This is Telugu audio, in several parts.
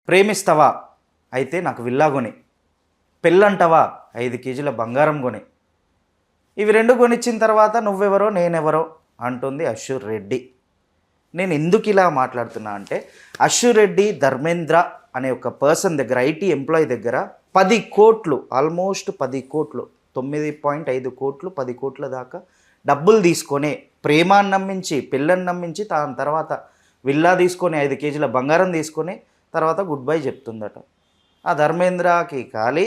ప్రేమిస్తావా? అయితే నాకు విల్లా కొని. పెళ్ళంటావా? 5 కేజీల బంగారం కొని. ఇవి 2 కొనిచ్చిన తర్వాత నువ్వెవరో నేనెవరో అంటుంది అశ్షూర్ రెడ్డి. నేను ఎందుకు ఇలా మాట్లాడుతున్నా అంటే, అశ్షూర్ రెడ్డి ధర్మేంద్ర అనే ఒక పర్సన్ దగ్గర, ఐటీ ఎంప్లాయీ దగ్గర 10 కోట్లు, ఆల్మోస్ట్ 10 కోట్లు, 9.5 కోట్లు, 10 కోట్ల దాకా డబ్బులు తీసుకొని, ప్రేమాన్ని నమ్మించి, పిల్లని నమ్మించి, దాని తర్వాత విల్లా తీసుకొని, 5 కేజీల బంగారం తీసుకొని, తర్వాత గుడ్ బై చెప్తుందట. ఆ ధర్మేంద్రకి ఖాళీ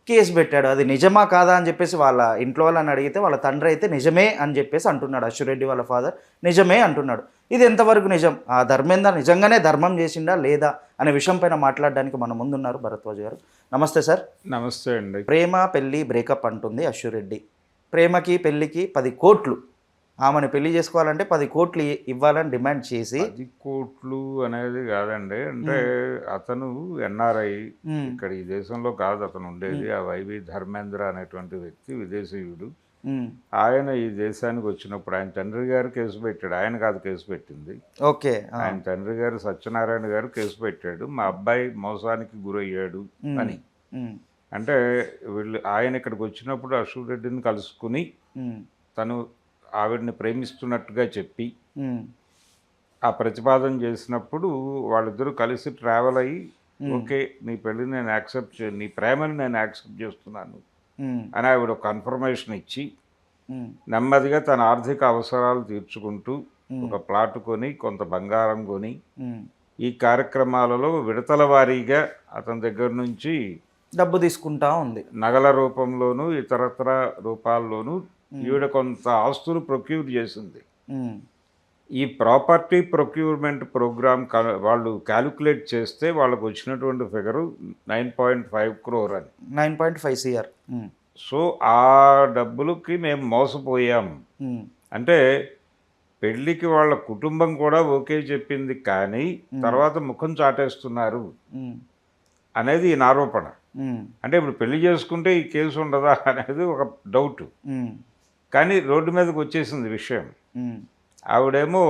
కేసు పెట్టాడు. అది నిజమా కాదా అని చెప్పేసి వాళ్ళ ఇంట్లో వాళ్ళని అడిగితే, వాళ్ళ తండ్రి అయితే నిజమే అని చెప్పేసి అంటున్నాడు. అశ్షూర్ రెడ్డి వాళ్ళ ఫాదర్ నిజమే అంటున్నాడు. ఇది ఎంతవరకు నిజం? ఆ ధర్మేంద్ర నిజంగానే ధర్మం చేసిండా లేదా అనే విషయం పైన మాట్లాడడానికి మన ముందున్నారు భరద్వాజ్ గారు. నమస్తే సార్. నమస్తే అండి. ప్రేమ పెళ్ళి బ్రేకప్ అంటుంది అశ్షూర్ రెడ్డి. ప్రేమకి పెళ్ళికి 10 కోట్లు, ఆమెను పెళ్లి చేసుకోవాలంటే 10 కోట్లు ఇవ్వాలని డిమాండ్ చేసి. 10 కోట్లు అనేది కాదండి, అంటే అతను ఎన్ఆర్ఐ, ఇక్కడ ఈ దేశంలో కాదు అతను ఉండేది. ఆ వైవి ధర్మేంద్ర అనేటువంటి వ్యక్తి విదేశీయుడు. ఆయన ఈ దేశానికి వచ్చినప్పుడు ఆయన తండ్రి గారు కేసు పెట్టాడు. ఆయన కాదు కేసు పెట్టింది, ఓకే, ఆయన తండ్రి గారు సత్యనారాయణ గారు కేసు పెట్టాడు. మా అబ్బాయి మోసానికి గురయ్యాడు అని. అంటే ఆయన ఇక్కడికి వచ్చినప్పుడు అశ్షూర్ రెడ్డిని కలుసుకుని తను ఆవిడని ప్రేమిస్తున్నట్టుగా చెప్పి ఆ ప్రతిపాదన చేసినప్పుడు వాళ్ళిద్దరూ కలిసి ట్రావెల్ అయ్యి, ఓకే నీ పెళ్ళిని నేను యాక్సెప్ట్ నీ ప్రేమని నేను యాక్సెప్ట్ చేస్తున్నాను అని ఆవిడ కన్ఫర్మేషన్ ఇచ్చి నెమ్మదిగా తన ఆర్థిక అవసరాలు తీర్చుకుంటూ ఒక ప్లాట్ కొని, కొంత బంగారం కొని, ఈ కార్యక్రమాలలో విడతల వారీగా అతని దగ్గర నుంచి డబ్బు తీసుకుంటా ఉంది. నగల రూపంలోనూ ఇతరత్ర రూపాల్లోనూ ఈవిడ కొంత ఆస్తులు ప్రొక్యూర్ చేసింది. ఈ ప్రాపర్టీ ప్రొక్యూర్మెంట్ ప్రోగ్రామ్ వాళ్ళు క్యాలిక్యులేట్ చేస్తే వాళ్ళకు వచ్చినటువంటి ఫిగరు 9.5 crore అని. 9.5 CR. సో ఆ డబ్బులకి మేము మోసపోయాం. అంటే పెళ్ళికి వాళ్ళ కుటుంబం కూడా ఓకే చెప్పింది, కానీ తర్వాత ముఖం చాటేస్తున్నారు అనేది ఈయన ఆరోపణ. అంటే ఇప్పుడు పెళ్లి చేసుకుంటే ఈ కేసు ఉండదా అనేది ఒక డౌట్. కానీ రోడ్డు మీదకి వచ్చేసింది విషయం. ఆవిడేమో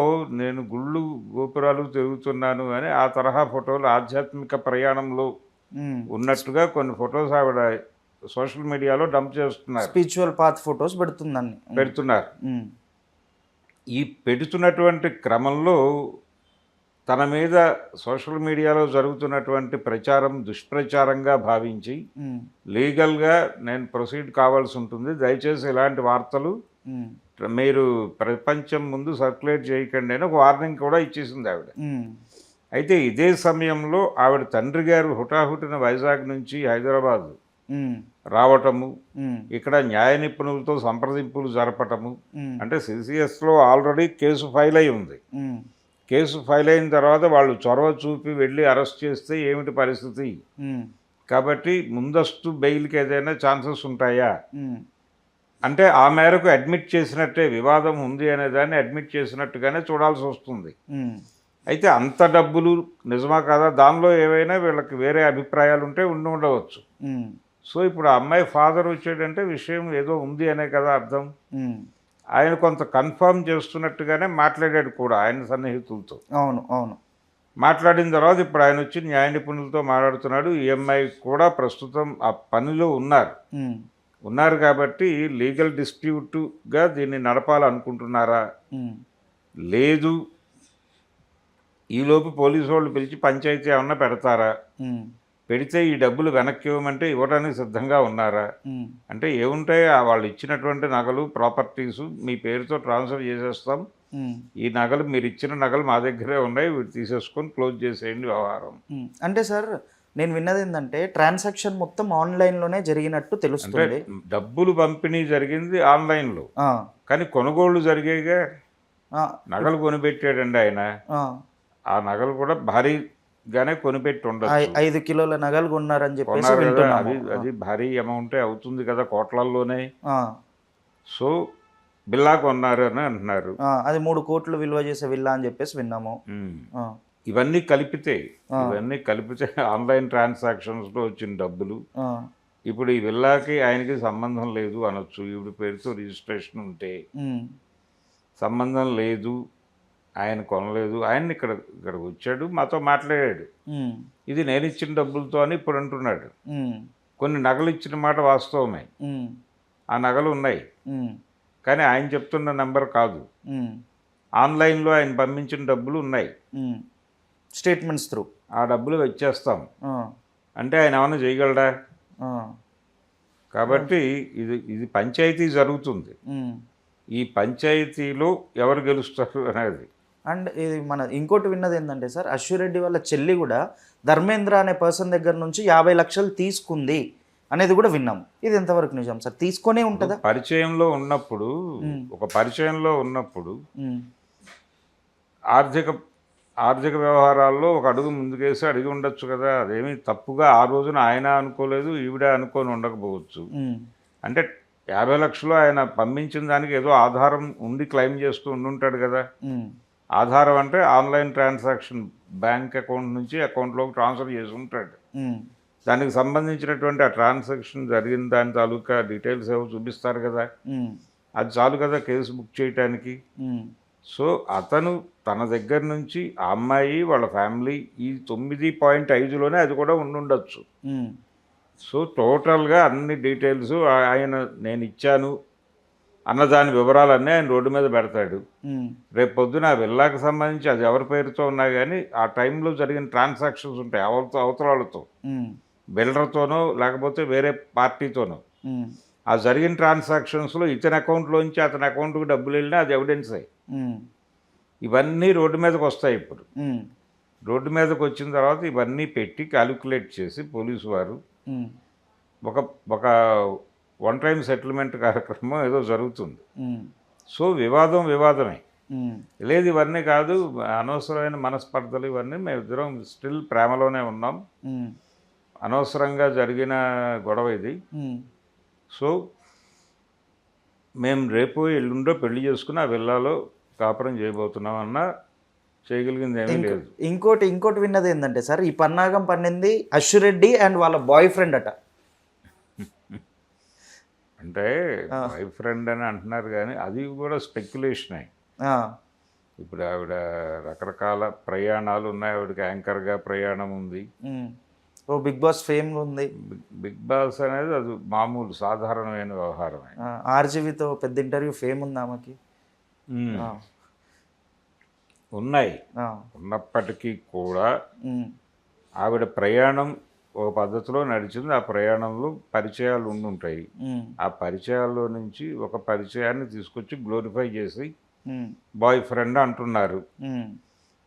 నేను గుళ్ళు గోపురాలు తిరుగుతున్నాను అని ఆ తరహా ఫోటోలు ఆధ్యాత్మిక ప్రయాణంలో ఉన్నట్టుగా కొన్ని ఫొటోస్ ఆవిడ సోషల్ మీడియాలో డంప్ చేస్తున్నారు. స్పిరిచువల్ పాత్ ఫొటోస్ పెడుతున్నారు. ఈ పెడుతున్నటువంటి క్రమంలో తన మీద సోషల్ మీడియాలో జరుగుతున్నటువంటి ప్రచారం దుష్ప్రచారంగా భావించి లీగల్గా నేను ప్రొసీడ్ కావాల్సి ఉంటుంది, దయచేసి ఇలాంటి వార్తలు మీరు ప్రపంచం ముందు సర్క్యులేట్ చేయకండి అని ఒక వార్నింగ్ కూడా ఇచ్చేసింది ఆవిడ. అయితే ఇదే సమయంలో ఆవిడ తండ్రి గారు హుటాహుటిన వైజాగ్ నుంచి హైదరాబాద్ రావటము, ఇక్కడ న్యాయ నిపుణులతో సంప్రదింపులు జరపటము. అంటే సిసిఎస్లో ఆల్రెడీ కేసు ఫైల్ అయి ఉంది. కేసు ఫైల్ అయిన తర్వాత వాళ్ళు చొరవ చూపి వెళ్ళి అరెస్ట్ చేస్తే ఏమిటి పరిస్థితి? కాబట్టి ముందస్తు బెయిల్కి ఏదైనా ఛాన్సెస్ ఉంటాయా అంటే ఆ మేరకు అడ్మిట్ చేసినట్టే, వివాదం ఉంది అనే దాన్ని అడ్మిట్ చేసినట్టుగానే చూడాల్సి వస్తుంది. అయితే అంత డబ్బులు నిజమా కాదా, దానిలో ఏవైనా వీళ్ళకి వేరే అభిప్రాయాలు ఉంటే ఉండవచ్చు. సో ఇప్పుడు ఆ అమ్మాయి ఫాదర్ వచ్చాడంటే విషయం ఏదో ఉంది అనే కదా అర్థం. ఆయన కొంత కన్ఫర్మ్ చేస్తున్నట్టుగానే మాట్లాడాడు కూడా ఆయన సన్నిహితులతో. అవును. మాట్లాడిన తర్వాత ఇప్పుడు ఆయన వచ్చి న్యాయ నిపుణులతో మాట్లాడుతున్నాడు. ఈఎంఐ కూడా ప్రస్తుతం ఆ పనిలో ఉన్నారు కాబట్టి లీగల్ డిస్ప్యూట్గా దీన్ని నడపాలనుకుంటున్నారా, లేదు ఈలోపు పోలీసు వాళ్ళు పిలిచి పంచాయతీ ఏమన్నా పెడతారా, పెడితే ఈ డబ్బులు వెనక్కి ఇవ్వమంటే ఇవ్వడానికి సిద్ధంగా ఉన్నారా అంటే ఏముంటాయి, వాళ్ళు ఇచ్చినటువంటి నగలు ప్రాపర్టీసు మీ పేరుతో ట్రాన్స్ఫర్ చేసేస్తాం, ఈ నగలు మీరు ఇచ్చిన నగలు మా దగ్గరే ఉన్నాయి, వీటి తీసేసుకొని క్లోజ్ చేసేయండి వ్యవహారం. అంటే సార్ నేను విన్నది ఏంటంటే ట్రాన్సాక్షన్ మొత్తం ఆన్లైన్లోనే జరిగినట్టు తెలుస్తుంది. డబ్బులు పంపిణీ జరిగింది ఆన్లైన్లో, కానీ కొనుగోళ్లు జరిగేగా. నగలు కొనిపెట్టాడండి ఆయన. ఆ నగలు కూడా భారీగానే కొనిపెట్టి ఉండదు. 5 కిలోల నగలు కొన్నారని చెప్పేసి అది భారీ అమౌంటే అవుతుంది కదా, కోట్లల్లోనే. సో బిల్లా కొన్నారు అని అంటున్నారు. అది 3 కోట్లు విలువ చేసే విల్లా అని చెప్పేసి విన్నాము. ఇవన్నీ కలిపితే ఆన్లైన్ ట్రాన్సాక్షన్స్లో వచ్చిన డబ్బులు ఇప్పుడు ఈ విల్లాకి ఆయనకి సంబంధం లేదు అనొచ్చు. ఈవిడ పేరుతో రిజిస్ట్రేషన్ ఉంటే సంబంధం లేదు ఆయన కొనలేదు, ఆయన ఇక్కడికి వచ్చాడు, మాతో మాట్లాడాడు, ఉమ్, ఇది నేను ఇచ్చిన డబ్బులతో అని ఇప్పుడు అంటున్నాడు. ఉమ్, కొన్ని నగలు ఇచ్చిన మాట వాస్తవమే, ఉమ్, ఆ నగలు ఉన్నాయి, ఉమ్, కానీ ఆయన చెప్తున్న నెంబర్ కాదు. ఉమ్, ఆన్లైన్లో ఆయన పంపించిన డబ్బులు ఉన్నాయి, ఉమ్. Statements through. ఆ డబ్బులు వచ్చేస్తాం అంటే ఆయన ఏమైనా చేయగలడా? కాబట్టి ఇది పంచాయతీ జరుగుతుంది. ఈ పంచాయతీలో ఎవరు గెలుస్తారు అనేది. అండ్ ఇది మన ఇంకోటి విన్నది ఏంటంటే సార్, అశ్విరెడ్డి వాళ్ళ చెల్లి కూడా ధర్మేంద్ర అనే పర్సన్ దగ్గర నుంచి 50 లక్షలు తీసుకుంది అనేది కూడా విన్నాము. ఇది ఎంతవరకు నిజం సార్? తీసుకొనే ఉంటుందా? పరిచయంలో ఉన్నప్పుడు, ఒక పరిచయంలో ఉన్నప్పుడు ఆర్థిక వ్యవహారాల్లో ఒక అడుగు ముందుకేసి అడిగి ఉండొచ్చు కదా. అదేమీ తప్పుగా ఆ రోజున ఆయన అనుకోలేదు, ఈవిడ అనుకొని ఉండకపోవచ్చు. అంటే 50 లక్షలు ఆయన పంపించిన దానికి ఏదో ఆధారం ఉండి క్లెయిమ్ చేస్తూ ఉండుంటాడు కదా. ఆధారం అంటే ఆన్లైన్ ట్రాన్సాక్షన్, బ్యాంక్ అకౌంట్ నుంచి అకౌంట్లోకి ట్రాన్స్ఫర్ చేసి ఉంటాడు. దానికి సంబంధించినటువంటి ఆ ట్రాన్సాక్షన్ జరిగిన దాని తాలూకా డీటెయిల్స్ ఏవో చూపిస్తారు కదా. అది చాలు కదా కేసు బుక్ చేయటానికి. సో అతను తన దగ్గర నుంచి ఆ అమ్మాయి వాళ్ళ ఫ్యామిలీ ఈ 9.5లోనే అది కూడా ఉండుండొచ్చు. సో టోటల్గా అన్ని డీటెయిల్స్ ఆయన నేను ఇచ్చాను అన్నదాని వివరాలన్నీ ఆయన రోడ్డు మీద పెడతాడు. రేపు పొద్దున ఆ విల్లాకి సంబంధించి అది ఎవరి పేరుతో ఉన్నా కానీ ఆ టైంలో జరిగిన ట్రాన్సాక్షన్స్ ఉంటాయి అవతల వాళ్ళతో, బిల్డర్తోనో లేకపోతే వేరే పార్టీతోనో. ఆ జరిగిన ట్రాన్సాక్షన్స్లో ఇతని అకౌంట్లోంచి అతని అకౌంట్కి డబ్బులు వెళ్ళినా అది ఎవిడెన్స్ అయ్యి ఇవన్నీ రోడ్డు మీదకి వస్తాయి. ఇప్పుడు రోడ్డు మీదకి వచ్చిన తర్వాత ఇవన్నీ పెట్టి క్యాలిక్యులేట్ చేసి పోలీసు వారు ఒక వన్ టైం సెటిల్మెంట్ కార్యక్రమం ఏదో జరుగుతుంది. సో వివాదమే లేదు, ఇవన్నీ కాదు, అనవసరమైన మనస్పర్ధలు ఇవన్నీ. మేమిద్దరం స్టిల్ ప్రేమలోనే ఉన్నాం, అనవసరంగా జరిగిన గొడవ ఇది. సో మేము రేపు ఎల్లుండో పెళ్లి చేసుకుని ఆ విల్లాలో కాపురం చేయబోతున్నాం అన్నా చేయగలిగింది ఏమీ లేదు. ఇంకోటి విన్నది ఏంటంటే సార్, ఈ పన్నాగం పన్నింది అశ్విరెడ్డి అండ్ వాళ్ళ బాయ్ ఫ్రెండ్ అట. అంటే బాయ్ ఫ్రెండ్ అని అంటున్నారు కానీ అది కూడా స్పెక్యులేషనే. ఇప్పుడు ఆవిడ రకరకాల ప్రయాణాలు ఉన్నాయి, ఆవిడకి యాంకర్గా ప్రయాణం ఉంది, ఓ బిగ్ బాస్ ఫేమ్ ఉంది. బిగ్ బాస్ అనేది అది మామూలు సాధారణమైన వ్యవహారమే. ఆర్జీవితో పెద్ద ఇంటర్వ్యూ ఫేమ్ ఉంది ఆమెకి. ఉన్నాయి, ఉన్నప్పటికీ కూడా ఆవిడ ప్రయాణం ఒక పద్ధతిలో నడిచింది. ఆ ప్రయాణంలో పరిచయాలు ఉండుంటాయి. ఆ పరిచయాల్లో నుంచి ఒక పరిచయాన్ని తీసుకొచ్చి గ్లోరిఫై చేసి బాయ్ ఫ్రెండ్ అంటున్నారు.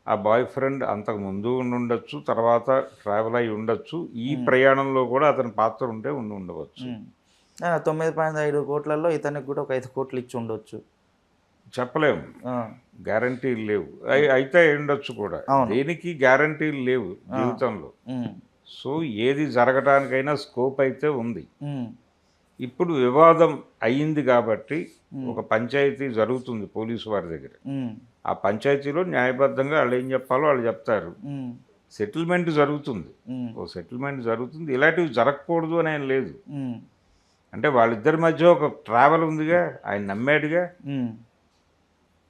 ఆ బాయ్ ఫ్రెండ్ అంతకు ముందు ఉండొచ్చు, తర్వాత ట్రావెల్ అయి ఉండొచ్చు. ఈ ప్రయాణంలో కూడా అతని పాత్ర ఉంటే ఉండవచ్చు. 9.5 కోట్లలో ఇతనికి కూడా ఒక 5 కోట్లు ఇచ్చి ఉండొచ్చు, చెప్పలేము, గ్యారంటీలు లేవు. అయితే ఉండొచ్చు కూడా, దేనికి గ్యారంటీలు లేవు జీవితంలో. సో ఏది జరగడానికైనా స్కోప్ అయితే ఉంది. ఇప్పుడు వివాదం అయ్యింది కాబట్టి ఒక పంచాయతీ జరుగుతుంది పోలీసు వారి దగ్గర. ఆ పంచాయతీలో న్యాయబద్ధంగా వాళ్ళు ఏం చెప్పాలో వాళ్ళు చెప్తారు. సెటిల్మెంట్ జరుగుతుంది, ఓ సెటిల్మెంట్ జరుగుతుంది. ఇలాంటివి జరగకూడదు అని ఆయన లేదు. అంటే వాళ్ళిద్దరి మధ్య ఒక ట్రావెల్ ఉందిగా, ఆయన నమ్మాడుగా.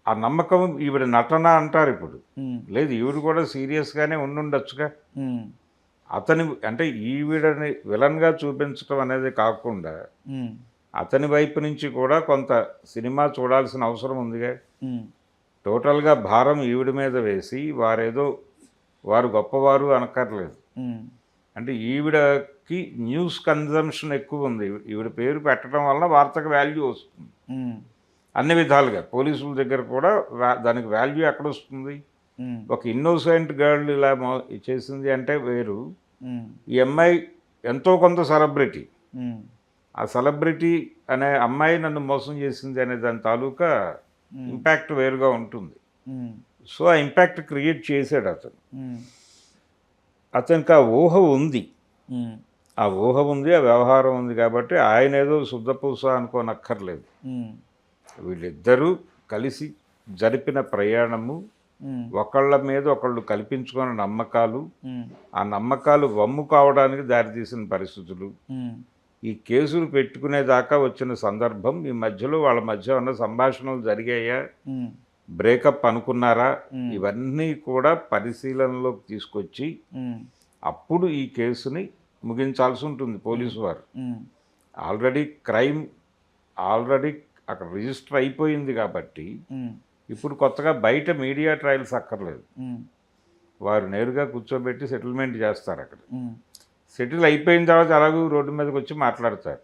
ఆ నమ్మకం ఈవిడ నటన అంటారు ఇప్పుడు. లేదు, ఈవిడ కూడా సీరియస్గానే ఉండుండొచ్చుగా. అతని అంటే ఈవిడని విలన్గా చూపించడం అనేది కాకుండా అతని వైపు నుంచి కూడా కొంత సినిమా చూడాల్సిన అవసరం ఉందిగా. టోటల్గా భారం ఈవిడ మీద వేసి వారు గొప్పవారు అనక్కర్లేదు. అంటే ఈవిడకి న్యూస్ కన్జంప్షన్ ఎక్కువ ఉంది. ఈవిడ పేరు పెట్టడం వల్ల వార్తకు వాల్యూ వస్తుంది అన్ని విధాలుగా. పోలీసుల దగ్గర కూడా దానికి వాల్యూ ఎక్కడ వస్తుంది? ఒక ఇన్నోసెంట్ గర్ల్ ఇలా చేసింది అంటే వేరు. ఈ అమ్మాయి ఎంతో కొంత సెలబ్రిటీ, ఆ సెలబ్రిటీ అనే అమ్మాయి నన్ను మోసం చేసింది అనే దాని తాలూకా ఇంపాక్ట్ వేరుగా ఉంటుంది. సో ఆ ఇంపాక్ట్ క్రియేట్ చేశాడు అతను. అతనికి ఆ ఊహ ఉంది, ఆ వ్యవహారం ఉంది కాబట్టి ఆయన ఏదో శుద్ధపూస అనుకోనక్కర్లేదు. వీళ్ళిద్దరూ కలిసి జరిపిన ప్రయాణము, ఒకళ్ళ మీద ఒకళ్ళు కల్పించుకున్న నమ్మకాలు, ఆ నమ్మకాలు వమ్ము కావడానికి దారితీసిన పరిస్థితులు, ఈ కేసులు పెట్టుకునేదాకా వచ్చిన సందర్భం, ఈ మధ్యలో వాళ్ళ మధ్య ఉన్న సంభాషణలు జరిగాయా బ్రేకప్ అనుకున్నారా, ఇవన్నీ కూడా పరిశీలనలోకి తీసుకొచ్చి అప్పుడు ఈ కేసుని ముగించాల్సి ఉంటుంది పోలీసు వారు. ఆల్రెడీ క్రైమ్ అక్కడ రిజిస్టర్ అయిపోయింది కాబట్టి ఇప్పుడు కొత్తగా బయట మీడియా ట్రయల్స్ అక్కర్లేదు. వారు నేరుగా కూర్చోబెట్టి సెటిల్మెంట్ చేస్తారు. అక్కడ సెటిల్ అయిపోయిన తర్వాత అలాగూ రోడ్డు మీదకి వచ్చి మాట్లాడతారు.